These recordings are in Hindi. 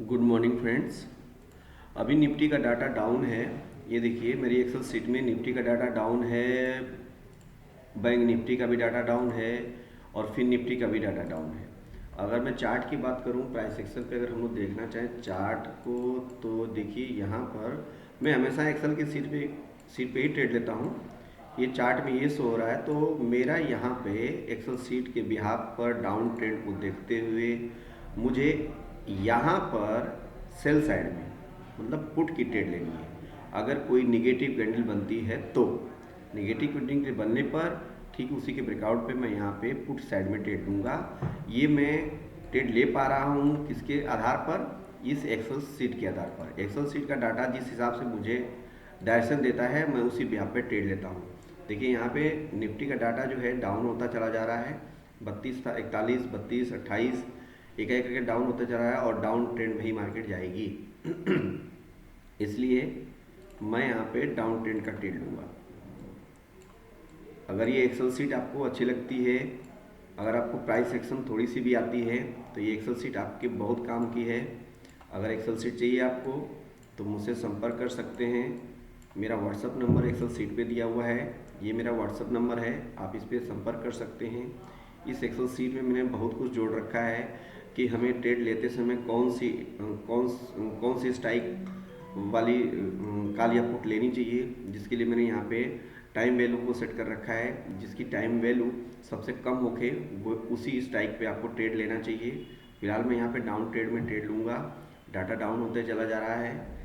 Good morning friends. अभी निफ्टी का डाटा डाउन है। ये देखिए मेरी एक्सेल सीट में निफ्टी का डाटा डाउन है, बैंक निफ्टी का भी डाटा डाउन है और फिर निफ्टी का भी डाटा डाउन है। अगर मैं चार्ट की बात करूं, प्राइस एक्शन पे अगर हम लोग देखना चाहें चार्ट को, तो देखिए यहाँ पर मैं हमेशा एक्सेल की सीट पे ही ट्रेड लेता हूँ। ये चार्ट में ये शो हो रहा है, तो मेरा यहाँ पे एक्सेल सीट के बिहाफ पर डाउन ट्रेंड को देखते हुए मुझे यहाँ पर सेल साइड में मतलब पुट की ट्रेड लेनी है। अगर कोई निगेटिव कैंडल बनती है तो निगेटिव कैंडल बनने पर ठीक उसी के ब्रेकआउट पे मैं यहाँ पे पुट साइड में ट्रेड लूँगा। ये मैं ट्रेड ले पा रहा हूँ किसके आधार पर? इस एक्सेल सीट के आधार पर। एक्सेल सीट का डाटा जिस हिसाब से मुझे डायरेक्शन देता है मैं उसी बिहाफ पे ट्रेड लेता हूँ। देखिए यहाँ पे निफ्टी का डाटा जो है डाउन होता चला जा रहा है, 32 था, 41, 32, 28 एक एक करके डाउन होता जा रहा है और डाउन ट्रेंड में ही मार्केट जाएगी। इसलिए मैं यहाँ पे डाउन ट्रेंड का ट्रेड लूँगा। अगर ये एक्सेल सीट आपको अच्छी लगती है, अगर आपको प्राइस एक्शन थोड़ी सी भी आती है, तो ये एक्सेल सीट आपके बहुत काम की है। अगर एक्सेल सीट चाहिए आपको तो मुझसे संपर्क कर सकते हैं। मेरा व्हाट्सअप नंबर एक्सेल सीट पे दिया हुआ है, ये मेरा व्हाट्सअप नंबर है, आप इस पर संपर्क कर सकते हैं। इस एक्सेल सीट में मैंने बहुत कुछ जोड़ रखा है कि हमें ट्रेड लेते समय कौन सी स्ट्राइक वाली कॉल या पुट लेनी चाहिए, जिसके लिए मैंने यहाँ पे टाइम वैल्यू को सेट कर रखा है। जिसकी टाइम वैल्यू सबसे कम होके वो उसी स्ट्राइक पे आपको ट्रेड लेना चाहिए। फिलहाल मैं यहाँ पे डाउन ट्रेड में ट्रेड लूँगा। डाटा डाउन होते चला जा रहा है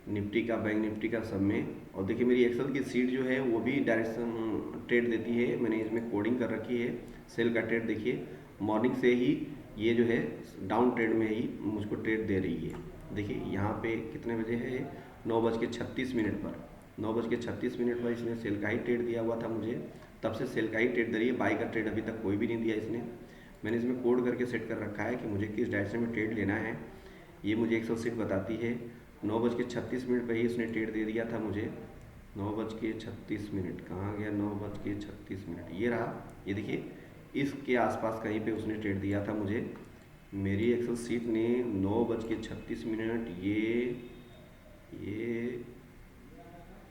निफ्टी का, बैंक निफ्टी का, सब में। और देखिए मेरी एक्सेल की सीट जो है वो भी डायरेक्शन ट्रेड देती है, मैंने इसमें कोडिंग कर रखी है। सेल का ट्रेड देखिए मॉर्निंग से ही ये जो है डाउन ट्रेड में ही मुझको ट्रेड दे रही है। देखिए यहाँ पे कितने बजे है, 9:36 पर 9:36 पर इसने सेल का ही ट्रेड दिया हुआ था मुझे, तब से सेल का ही ट्रेड दे रही है। बाई का ट्रेड अभी तक कोई भी नहीं दिया इसने। मैंने इसमें कोड करके सेट कर रखा है कि मुझे किस डायरेक्शन में ट्रेड लेना है, ये मुझे एक्सेल सीट बताती है। 9:36 पर ही इसने ट्रेड दे दिया था मुझे। 9:36 कहाँ गया, 9:36 ये रहा। ये देखिए इसके आसपास कहीं पे उसने ट्रेड दिया था मुझे। मेरी एक्सेल सीट ने 9:36 ये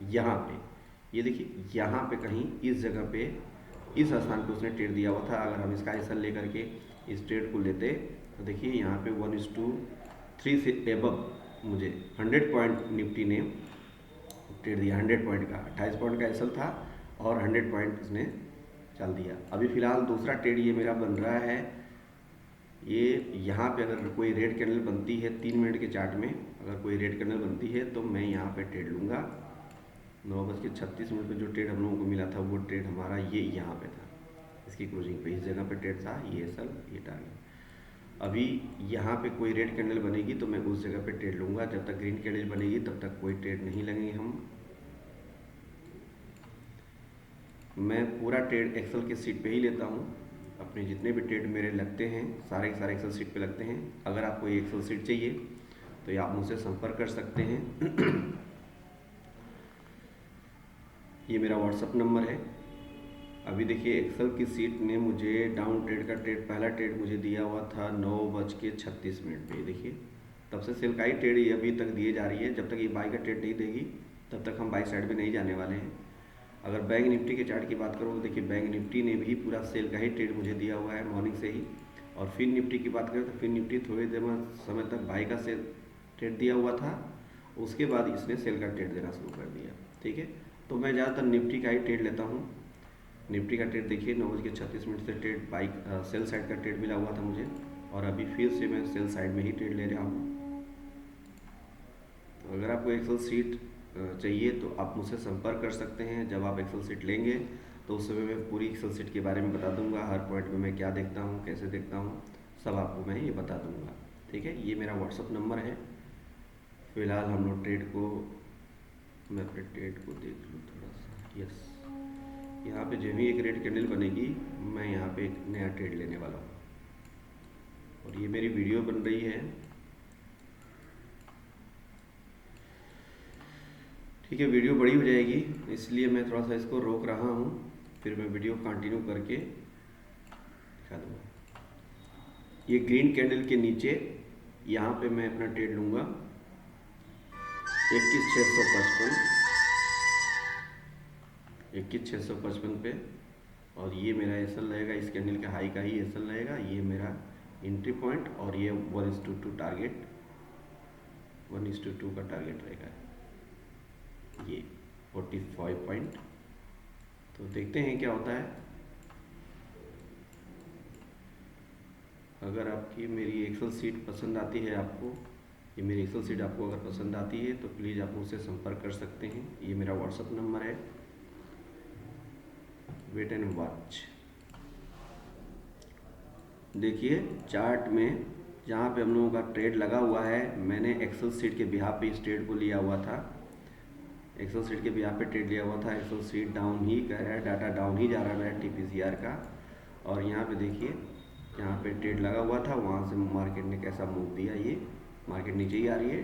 यहाँ पे, ये देखिए यहाँ पे कहीं इस जगह पे, इस स्थान पे उसने ट्रेड दिया हुआ था। अगर हम इसका एसएल लेकर के इस ट्रेड को लेते तो देखिए यहाँ पे 1:3 से एबव मुझे 100 पॉइंट निफ्टी ने ट्रेड दिया। 100 पॉइंट का, 28 पॉइंट का एसएल था और 100 पॉइंट इसने चल दिया। अभी फ़िलहाल दूसरा ट्रेड ये मेरा बन रहा है। ये यहाँ पे अगर कोई रेड कैंडल बनती है 3 मिनट के चार्ट में, अगर कोई रेड कैंडल बनती है तो मैं यहाँ पे ट्रेड लूँगा। 9:36 पे जो ट्रेड हम लोगों को मिला था वो ट्रेड हमारा ये यहाँ पे था, इसकी क्लोजिंग पे इस जगह पे ट्रेड था, ये एसएल ये टारगेट। अभी यहाँ पे कोई रेड कैंडल बनेगी तो मैं उस जगह पे ट्रेड लूँगा। जब तक ग्रीन कैंडल बनेगी तब तक कोई ट्रेड नहीं लगेंगे हम। मैं पूरा ट्रेड एक्सेल के सीट पे ही लेता हूँ। अपने जितने भी ट्रेड मेरे लगते हैं सारे के सारे एक्सेल सीट पे लगते हैं। अगर आपको ये एक्सेल सीट चाहिए तो ये आप मुझसे संपर्क कर सकते हैं। ये मेरा व्हाट्सअप नंबर है। अभी देखिए एक्सेल की सीट ने मुझे डाउन ट्रेड का पहला ट्रेड मुझे दिया हुआ था 9:36 पे। देखिए तब से सेल का ही ट्रेड ये अभी तक दिए जा रही है। जब तक ये बाई का ट्रेड नहीं देगी तब तक हम बाई साइड में नहीं जाने वाले हैं। अगर बैंक निफ्टी के चार्ट की बात करूँ तो देखिए बैंक निफ्टी ने भी पूरा सेल का ही ट्रेड मुझे दिया हुआ है मॉर्निंग से ही। और फिर निफ्टी की बात करें तो फिर निफ्टी थोड़ी देर समय तक बाई का सेल ट्रेड दिया हुआ था, उसके बाद इसने सेल का ट्रेड देना शुरू कर दिया। ठीक है, तो मैं ज़्यादातर निफ्टी का ही ट्रेड लेता हूँ। निफ्टी का ट्रेड देखिए 9:36 से ट्रेड बाई सेल साइड का ट्रेड मिला हुआ था मुझे, और अभी फिर से मैं सेल साइड में ही ट्रेड ले रहा हूँ। तो अगर आपको एक्सेल सीट चाहिए तो आप मुझसे संपर्क कर सकते हैं। जब आप एक्सेल सीट लेंगे तो उस समय मैं पूरी एक्सेल सीट के बारे में बता दूंगा, हर पॉइंट में मैं क्या देखता हूँ, कैसे देखता हूँ, सब आपको मैं ये बता दूंगा। ठीक है, ये मेरा व्हाट्सअप नंबर है। फिलहाल हम लोग ट्रेड को, मैं अपने ट्रेड को देख लूँ थोड़ा सा। यस, यहाँ पे जब भी एक रेड कैंडल बनेगी मैं यहाँ पे एक नया ट्रेड लेने वाला हूँ। और ये मेरी वीडियो बन रही है। ठीक है, वीडियो बड़ी हो जाएगी इसलिए मैं थोड़ा सा इसको रोक रहा हूँ, फिर मैं वीडियो कंटिन्यू करके दिखा दूँगा। ये ग्रीन कैंडल के नीचे यहाँ पे मैं अपना ट्रेड लूँगा 21,655 पे, और ये मेरा एसएल रहेगा, इस कैंडल के हाई का ही एसएल रहेगा, ये मेरा एंट्री पॉइंट, और ये 1:2 टारगेट, 1:2 का टारगेट रहेगा, ये 45 पॉइंट। तो देखते हैं क्या होता है। अगर आपकी मेरी एक्सेल शीट पसंद आती है आपको, ये मेरी एक्सेल शीट आपको अगर पसंद आती है तो प्लीज़ आप मुझसे संपर्क कर सकते हैं। ये मेरा व्हाट्सअप नंबर है, वेट एंड वॉच। देखिए चार्ट में जहाँ पे हम लोगों का ट्रेड लगा हुआ है, मैंने एक्सेल शीट के बिहाफ पे इस ट्रेड को लिया हुआ था, एक्सेल शीट के बिहाफ पे ट्रेड लिया हुआ था। एक्सेल शीट डाउन ही कह रहा है, डाटा डाउन ही जा रहा है TPCR का, और यहाँ पे देखिए यहाँ पे ट्रेड लगा हुआ था, वहाँ से मार्केट ने कैसा मूव दिया, ये मार्केट नीचे ही आ रही है,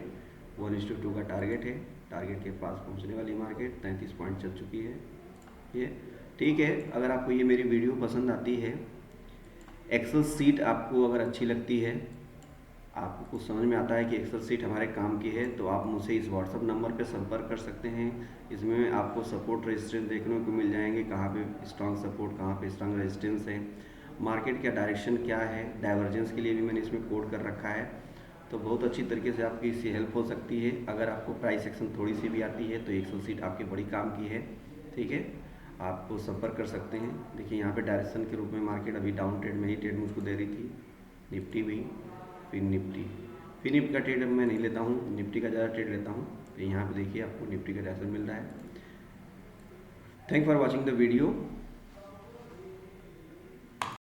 1:2 का टारगेट है, टारगेट के पास पहुँचने वाली मार्केट 33 पॉइंट चल चुकी है ये। ठीक है, अगर आपको ये मेरी वीडियो पसंद आती है, एक्सेल शीट आपको अगर अच्छी लगती है, आपको कुछ समझ में आता है कि एक्सेल शीट हमारे काम की है, तो आप मुझसे इस व्हाट्सअप नंबर पे संपर्क कर सकते हैं। इसमें आपको सपोर्ट रेजिस्टेंस देखने को मिल जाएंगे, कहाँ पे स्ट्रांग सपोर्ट, कहाँ पे स्ट्रांग रेजिस्टेंस है, मार्केट का डायरेक्शन क्या है, डाइवर्जेंस के लिए भी मैंने इसमें कोड कर रखा है। तो बहुत अच्छी तरीके से आपकी इससे हेल्प हो सकती है। अगर आपको प्राइस एक्शन थोड़ी सी भी आती है तो एक्सेल शीट आपके बड़ी काम की है। ठीक है, आपको संपर्क कर सकते हैं। देखिए यहाँ पे डायरेक्शन के रूप में मार्केट अभी डाउन ट्रेड में ही ट्रेड मुझको दे रही थी, निफ्टी भी, फिर निफ्टी का ट्रेड अब मैं नहीं लेता हूँ, निफ्टी का ज़्यादा ट्रेड लेता हूँ। तो यहाँ पे देखिए आपको निफ्टी का डायरेक्शन मिल रहा है। Thank for watching the video.